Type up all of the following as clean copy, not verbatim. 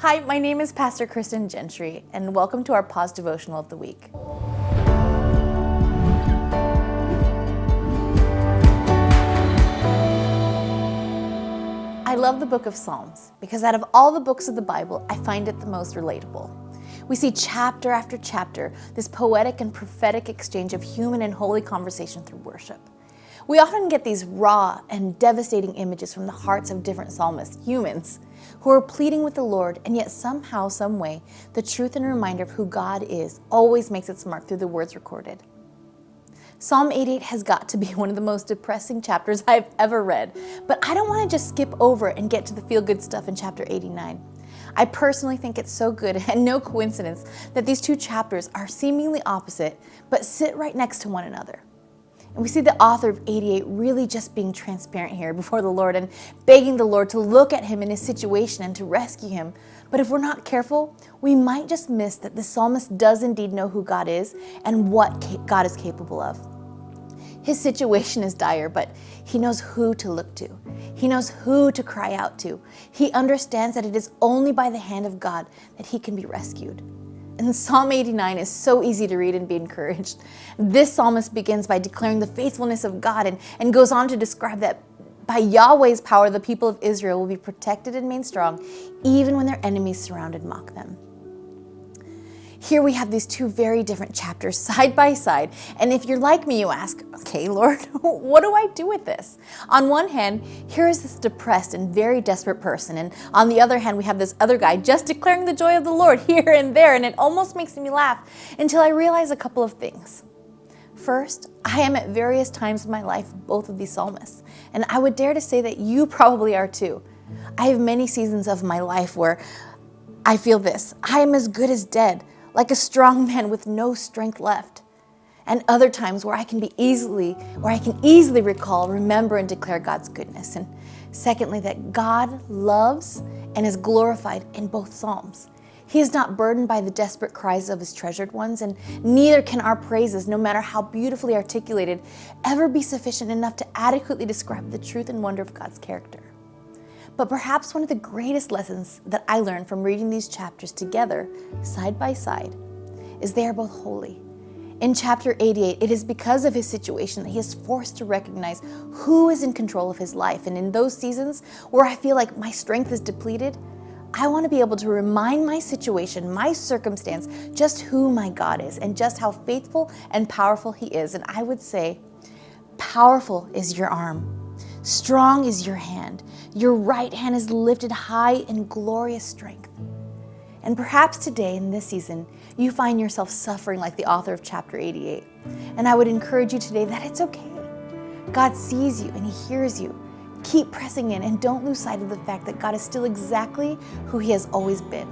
Hi, my name is Pastor Kristen Gentry, and welcome to our Pause Devotional of the Week. I love the book of Psalms because out of all the books of the Bible, I find it the most relatable. We see chapter after chapter this poetic and prophetic exchange of human and holy conversation through worship. We often get these raw and devastating images from the hearts of different psalmists, humans, who are pleading with the Lord, and yet somehow, some way, the truth and reminder of who God is always makes its mark through the words recorded. Psalm 88 has got to be one of the most depressing chapters I've ever read, but I don't want to just skip over it and get to the feel-good stuff in chapter 89. I personally think it's so good and no coincidence that these two chapters are seemingly opposite, but sit right next to one another. And we see the author of 88 really just being transparent here before the Lord and begging the Lord to look at him in his situation and to rescue him. But if we're not careful, we might just miss that the psalmist does indeed know who God is and what God is capable of. His situation is dire, but he knows who to look to. He knows who to cry out to. He understands that it is only by the hand of God that he can be rescued. And Psalm 89 is so easy to read and be encouraged. This psalmist begins by declaring the faithfulness of God and goes on to describe that by Yahweh's power, the people of Israel will be protected and made strong, even when their enemies surround and mock them. Here we have these two very different chapters side by side. And if you're like me, you ask, okay, Lord, what do I do with this? On one hand, here is this depressed and very desperate person. And on the other hand, we have this other guy just declaring the joy of the Lord here and there. And it almost makes me laugh until I realize a couple of things. First, I am at various times in my life both of these psalmists. And I would dare to say that you probably are too. I have many seasons of my life where I feel this. I am as good as dead, like a strong man with no strength left. And other times where I can easily recall, remember, and declare God's goodness. And secondly, that God loves and is glorified in both psalms. He is not burdened by the desperate cries of his treasured ones, and neither can our praises, no matter how beautifully articulated, ever be sufficient enough to adequately describe the truth and wonder of God's character. But perhaps one of the greatest lessons that I learned from reading these chapters together, side by side, is they are both holy. In chapter 88, it is because of his situation that he is forced to recognize who is in control of his life. And in those seasons where I feel like my strength is depleted, I want to be able to remind my situation, my circumstance, just who my God is and just how faithful and powerful he is. And I would say, powerful is your arm. Strong is your hand. Your right hand is lifted high in glorious strength. And perhaps today in this season, you find yourself suffering like the author of chapter 88. And I would encourage you today that it's okay. God sees you and he hears you. Keep pressing in and don't lose sight of the fact that God is still exactly who he has always been.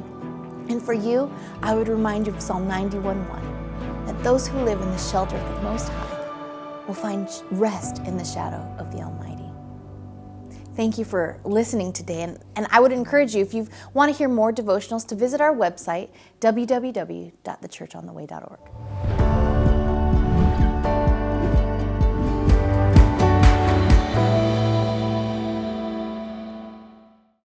And for you, I would remind you of Psalm 91:1, that those who live in the shelter of the Most High will find rest in the shadow of the Almighty. Thank you for listening today, and I would encourage you, if you want to hear more devotionals, to visit our website, www.thechurchontheway.org.